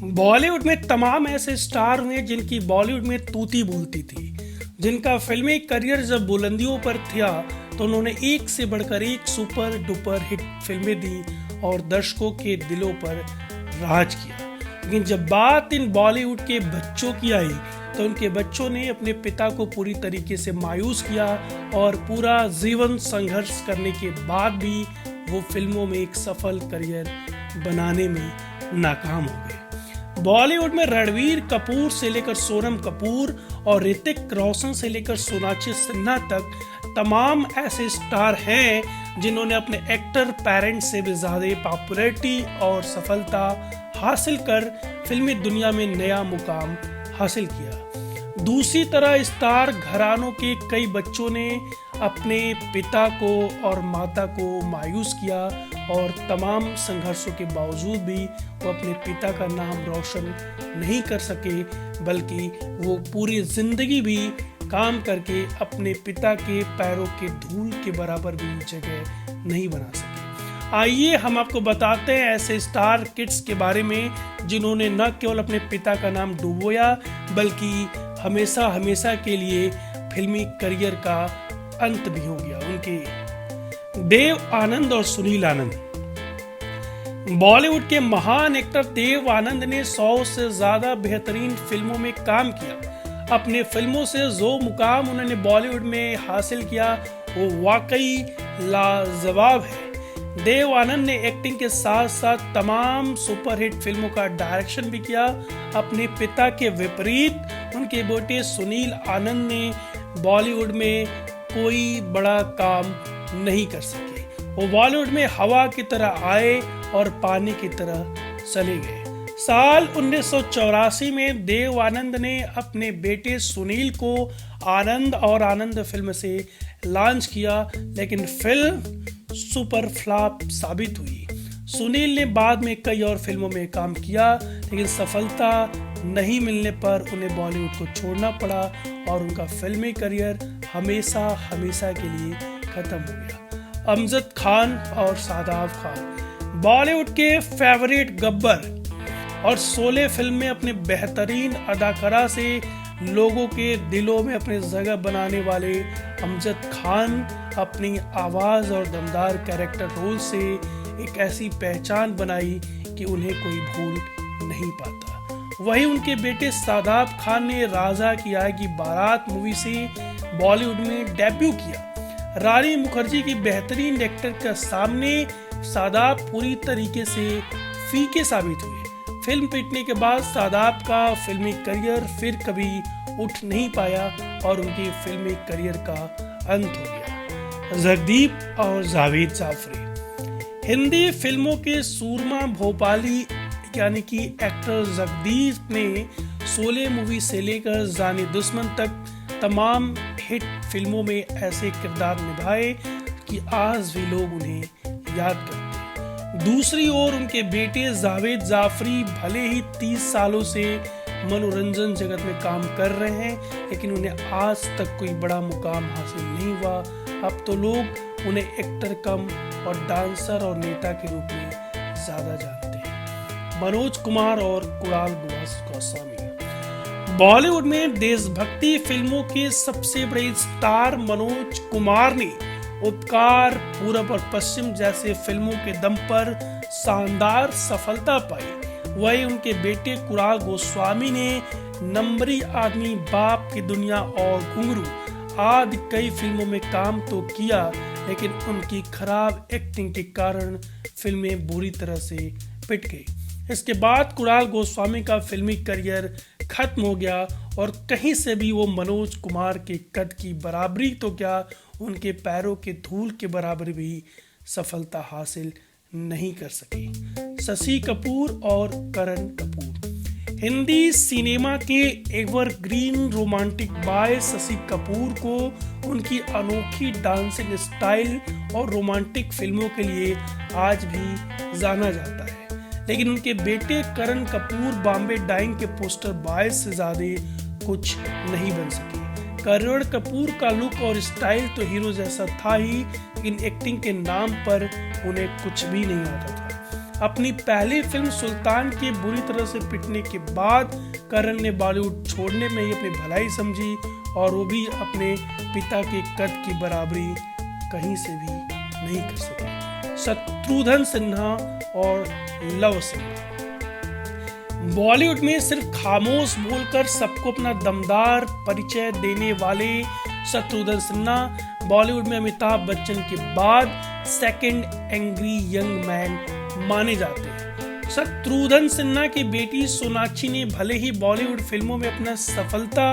बॉलीवुड में तमाम ऐसे स्टार हुए जिनकी बॉलीवुड में तूती बोलती थी, जिनका फिल्मी करियर जब बुलंदियों पर था तो उन्होंने एक से बढ़कर एक सुपर डुपर हिट फिल्में दी और दर्शकों के दिलों पर राज किया। लेकिन जब बात इन बॉलीवुड के बच्चों की आई तो उनके बच्चों ने अपने पिता को पूरी तरीके से मायूस किया और पूरा जीवन संघर्ष करने के बाद भी वो फिल्मों में एक सफल करियर बनाने में नाकाम हो गए। बॉलीवुड में रणवीर कपूर से लेकर सोनम कपूर और ऋतिक रोशन से लेकर सोनाक्षी सिन्हा तक तमाम ऐसे स्टार हैं जिन्होंने अपने एक्टर पेरेंट्स से भी ज्यादा पॉपुलैरिटी और सफलता हासिल कर फिल्मी दुनिया में नया मुकाम हासिल किया। दूसरी तरह स्टार घरानों के कई बच्चों ने अपने पिता को और माता को मायूस किया और तमाम संघर्षों के बावजूद भी वो अपने पिता का नाम रोशन नहीं कर सके, बल्कि वो पूरी जिंदगी भी काम करके अपने पिता के पैरों के धूल के बराबर भी जगह नहीं बना सके। आइए हम आपको बताते हैं ऐसे स्टार किड्स के बारे में जिन्होंने न केवल अपने पिता का नाम डुबोया बल्कि हमेशा हमेशा के लिए फिल्मी करियर का अंत भी हो गया उनके। देव आनंद और सुनील आनंद। बॉलीवुड के महान एक्टर देव आनंद ने 100 से ज्यादा बेहतरीन फिल्मों में काम किया। अपने फिल्मों से जो मुकाम उन्होंने बॉलीवुड में हासिल किया वो वाकई लाजवाब है। देव आनंद ने एक्टिंग के साथ साथ तमाम सुपरहिट फिल्मों का डायरेक्शन भी किया। अपने पिता के विपरीत उनके बेटे सुनील आनंद ने बॉलीवुड में कोई बड़ा काम नहीं कर सके। वो बॉलीवुड में हवा की तरह आए और पानी की तरह चले गए। साल 1984 में देव आनंद ने अपने बेटे सुनील को आनंद और आनंद फिल्म से लॉन्च किया, लेकिन फिल्म सुपर फ्लॉप साबित हुई। सुनील ने बाद में कई और फिल्मों में काम किया, लेकिन सफलता नहीं मिलने पर उन्हें बॉलीवुड को छोड़ना पड़ा और उनका फिल्मी करियर हमेशा हमेशा के लिए खत्म हो गया। अमजद खान और शादाब खान। बॉलीवुड के फेवरेट गब्बर और शोले फिल्म में अपने बेहतरीन अदाकारा से लोगों के दिलों में अपनी जगह बनाने वाले अमजद खान अपनी आवाज और दमदार कैरेक्टर रोल से एक ऐसी पहचान बनाई कि उन्हें कोई भूल नहीं पाता। वहीं उनके बेटे शादाब खान ने राजा की आएगी बारात मूवी से बॉलीवुड में डेब्यू किया। रानी मुखर्जी की बेहतरीन एक्टर के सामने शादाब पूरी तरीके से फीके साबित हुए। फिल्म पिटने के बाद शादाब का फिल्मी करियर फिर कभी उठ नहीं पाया और उनके फिल्मी करियर का अंत हो गया। जगदीप और जावेद जाफरी। हिंदी फिल्मों के सूरमा भोपाली यानी कि एक्टर जगदीप ने शोले मूवी से लेकर जानी दुश्मन तक तमाम हिट फिल्मों में ऐसे किरदार निभाए कि आज भी लोग उन्हें याद करते हैं। दूसरी ओर उनके बेटे जावेद जाफरी भले ही 30 सालों से मनोरंजन जगत में काम कर रहे हैं, लेकिन उन्हें आज तक कोई बड़ा मुकाम हासिल नहीं हुआ। अब तो लोग उन्हें एक्टर कम और डांसर और नेता के रूप में ज्यादा जानते हैं। मनोज कुमार और कुणाल गोस्वामी। बॉलीवुड में देशभक्ति फिल्मों के सबसे बड़े स्टार मनोज कुमार ने उपकार, पूरब और पश्चिम जैसे फिल्मों के दम पर शानदार सफलता पाई। वही उनके बेटे कुणाल गोस्वामी ने नंबरी आदमी, बाप की दुनिया और घुंघरू आदि कई फिल्मों में काम तो किया, लेकिन उनकी खराब एक्टिंग के कारण फिल्में बुरी तरह से पिट गई। इसके बाद कुणाल गोस्वामी का फिल्मी करियर खत्म हो गया और कहीं से भी वो मनोज कुमार के कद की बराबरी तो क्या, उनके पैरों के धूल के बराबर भी सफलता हासिल नहीं कर सके। शशि कपूर और करण कपूर। हिंदी सिनेमा के evergreen romantic boy Shashi Kapoor को उनकी अनोखी डांसिंग स्टाइल और रोमांटिक फिल्मों के लिए आज भी जाना जाता है, लेकिन उनके बेटे करण कपूर बॉम्बे डाइंग के पोस्टर बॉय से ज्यादा कुछ नहीं बन सके। करण कपूर का लुक और स्टाइल तो हीरो जैसा था ही, लेकिन एक्टिंग के नाम पर उन्हें कुछ भी नहीं आता था। अपनी पहली फिल्म सुल्तान के बुरी तरह से पिटने के बाद करण ने बॉलीवुड छोड़ने में ही अपनी भलाई समझी और वो भी अपने पिता के कद की बराबरी कहीं से भी नहीं कर सके। शत्रुघ्न सिन्हा और लव सिन्हा बॉलीवुड में सिर्फ खामोश बोलकर सबको अपना दमदार परिचय देने वाले शत्रुघ्न सिन्हा बॉलीवुड में अमिताभ बच्चन के बाद सेकंड एंग्री यंग मैन माने जाते हैं। शत्रुघ्न सिन्हा की बेटी सोनाक्षी ने भले ही बॉलीवुड फिल्मों में अपना सफलता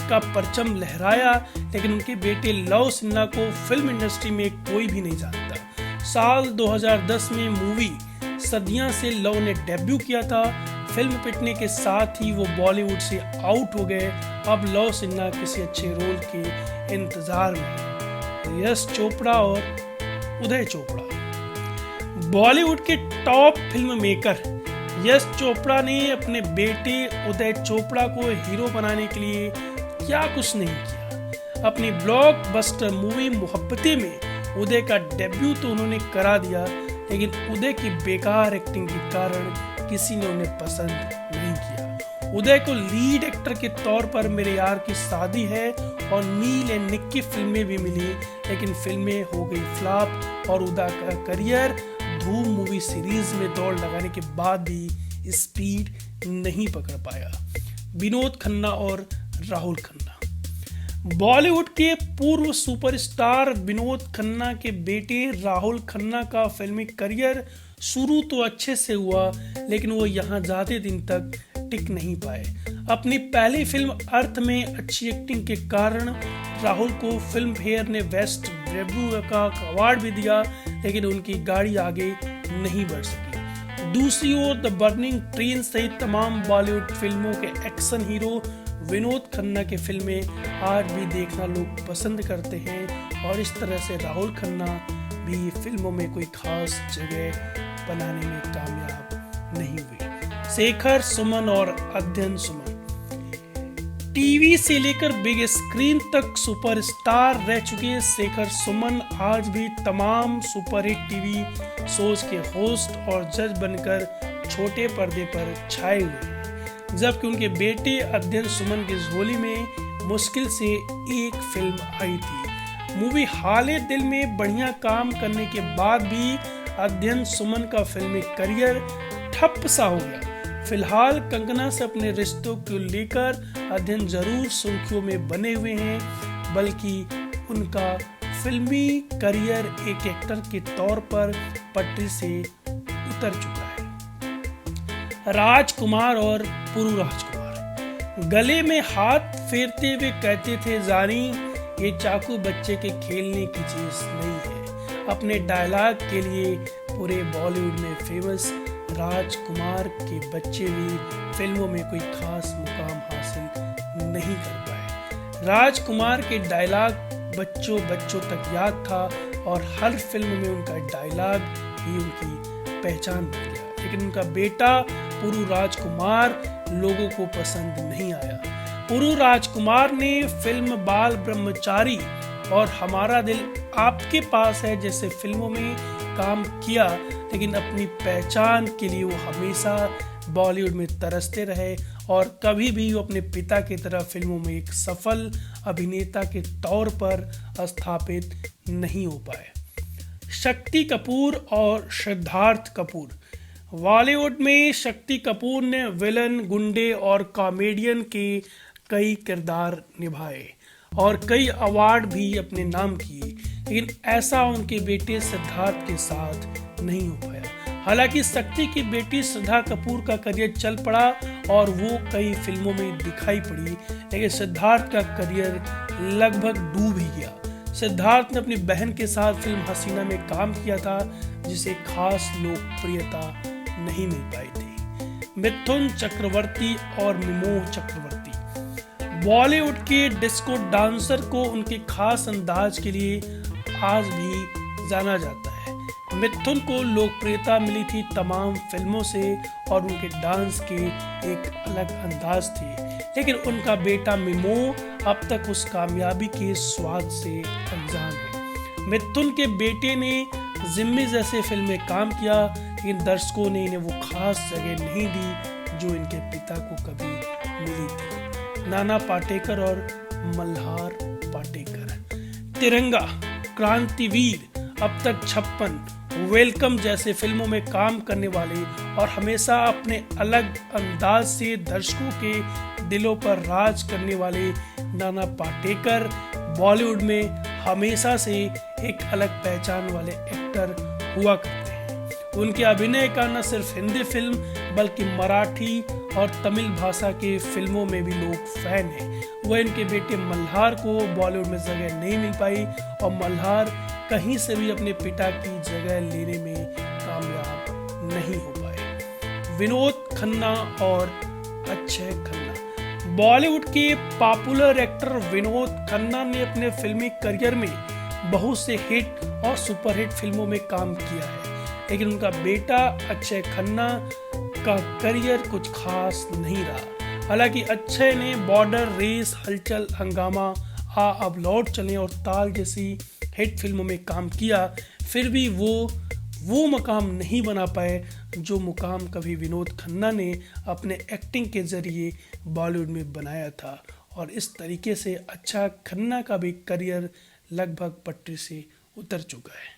का परचम लहराया, लेकिन उनके बेटे लव सिन्हा को फिल्म इंडस्ट्री में कोई भी नहीं जानता। साल 2010 में मूवी सदियां से लव ने डेब्यू किया था। फिल्म पिटने के साथ ही वो बॉलीवुड से आउट हो गए। अब लव सिन्हा किसी अच्छे रोल के इंतजार में हैं। यश चोपड़ा और उदय चोपड़ा बॉलीवुड के top film maker Yash Chopra ने अपने बेटे उदय चोपड़ा को हीरो बनाने के लिए क्या कुछ नहीं किया। अपनी ब्लॉकबस्टर मूवी मोहब्बतें में उदय का डेब्यू तो उन्होंने करा दिया, लेकिन उदय की बेकार एक्टिंग के कारण किसी ने उन्हें पसंद नहीं किया। उदय को लीड एक्टर के तौर पर मेरे यार की शादी है और नील एंड निक की फिल्में भी मिली, लेकिन फिल्में हो गई फ्लॉप और उदय का करियर धूम मूवी सीरीज में दौड़ लगाने के बाद भी स्पीड नहीं पकड़ पाया। विनोद खन्ना और राहुल खन्ना बॉलीवुड के पूर्व सुपरस्टार विनोद खन्ना के बेटे राहुल खन्ना का फिल्मी करियर शुरू तो अच्छे से हुआ, लेकिन वो यहाँ ज्यादा दिन तक टिक नहीं पाए। अपनी पहली फिल्म अर्थ में अच्छी एक्टिंग के कारण राहुल को फिल्म फेयर ने बेस्ट डेब्यू का अवार्ड भी दिया, लेकिन उनकी गाड़ी आगे नहीं बढ़ सकी। दूसरी ओर द बर्निंग ट्रेन सहित तमाम बॉलीवुड फिल्मों के एक्शन हीरो विनोद खन्ना के फिल्में आज भी देखना लोग पसंद करते हैं और इस तरह से राहुल खन्ना भी फिल्मों में कोई खास जगह बनाने में कामयाब नहीं हुए। शेखर सुमन और अध्ययन सुमन टीवी से लेकर बिग स्क्रीन तक सुपरस्टार रह चुके शेखर सुमन आज भी तमाम सुपरहिट टीवी शोज के होस्ट और जज बनकर छोटे पर्दे पर छाए हुए हैं, जबकि उनके बेटे अध्ययन सुमन की झोली में मुश्किल से एक फिल्म आई थी। मूवी हाले दिल में बढ़िया काम करने के बाद भी अध्ययन सुमन का फिल्मी करियर ठप सा हो गया। फिलहाल कंगना से अपने रिश्तों को लेकर अध्ययन जरूर सुर्खियों में बने हुए हैं, बल्कि उनका फिल्मी करियर एक एक्टर के तौर पर पटरी से उतर चुका है। राजकुमार और पुरु राजकुमार गले में हाथ फेरते हुए कहते थे, जानी ये चाकू बच्चे के खेलने की चीज नहीं है। अपने डायलॉग के लिए पूरे बॉलीवुड में फेमस राजकुमार के बच्चे भी फिल्मों में कोई खास मुकाम हासिल नहीं कर पाए। राजकुमार के डायलॉग बच्चों तक याद था और हर फिल्म में उनका डायलॉग ही उनकी पहचान बन गया, लेकिन उनका बेटा पुरु राजकुमार लोगों को पसंद नहीं आया। पुरु राजकुमार ने फिल्म बाल ब्रह्मचारी और हमारा दिल आपके पास है जैसे फिल्मों में काम किया, लेकिन अपनी पहचान के लिए वो हमेशा बॉलीवुड में तरसते रहे और कभी भी वो अपने पिता की तरह फिल्मों में एक सफल अभिनेता के तौर पर स्थापित नहीं हो पाए। शक्ति कपूर और सिद्धार्थ कपूर बॉलीवुड में शक्ति कपूर ने विलन, गुंडे और कॉमेडियन के कई किरदार निभाए और कई अवार्ड भी अपने नाम किए, लेकिन ऐसा उनके बेटे सिद्धार्थ के साथ नहीं हो पाया। हालांकि शक्ति की बेटी श्रद्धा कपूर का करियर चल पड़ा और वो कई फिल्मों में दिखाई पड़ी, लेकिन सिद्धार्थ का करियर लगभग डूब ही गया। सिद्धार्थ ने अपनी बहन के साथ फिल्म हसीना में काम किया था, जिसे खास लोकप्रियता नहीं मिल पाई थी। मिथुन चक्रवर्ती और मिमोह चक्रवर्ती बॉलीवुड के डिस्को डांसर को उनके खास अंदाज के लिए आज भी जाना जाता है। मिथुन को लोकप्रियता मिली थी तमाम फिल्मों से और उनके डांस के एक अलग अंदाज थे, लेकिन उनका बेटा मिमोह अब तक उस कामयाबी के स्वाद से अनजान है। मिथुन के बेटे ने जिम्मी जैसे फिल्म में काम किया, लेकिन दर्शकों ने इन्हें वो खास जगह नहीं दी जो इनके पिता को कभी मिली थी। नाना पाटेकर और मल्हार पाटेकर। तिरंगा, क्रांतिवीर, अब तक 56, वेलकम जैसे फिल्मों में काम करने वाले और हमेशा अपने अलग अंदाज से दर्शकों के दिलों पर राज करने वाले नाना पाटेकर बॉलीवुड में हमेशा से एक अलग पहचान वाले एक्टर हुआ करते हैं। उनके अभिनय का न सिर्फ हिंदी फिल्म बल्कि मराठी और तमिल भाषा के फिल्मों में भी लोग फैन हैं। वह इनके बेटे मल्हार को बॉलीवुड में जगह नहीं मिल पाई और मल्हार कहीं से भी अपने पिता की जगह लेने में कामयाब नहीं हो पाए। विनोद खन्ना और अक्षय खन्ना। बॉलीवुड के पॉपुलर एक्टर विनोद खन्ना ने अपने फिल्मी करियर में बहुत से हिट और सुपरहिट फिल्मों में काम किया है, लेकिन उनका बेटा अक्षय खन्ना का करियर कुछ खास नहीं रहा। हालांकि अक्षय ने बॉर्डर, रेस, हलचल, हंगामा, आ अब लौट चले और ताल जैसी हिट फिल्मों में काम किया, फिर भी वो मुकाम नहीं बना पाए जो मुकाम कभी विनोद खन्ना ने अपने एक्टिंग के जरिए बॉलीवुड में बनाया था। और इस तरीके से अक्षय खन्ना का भी करियर लगभग पटरी से उतर चुका है।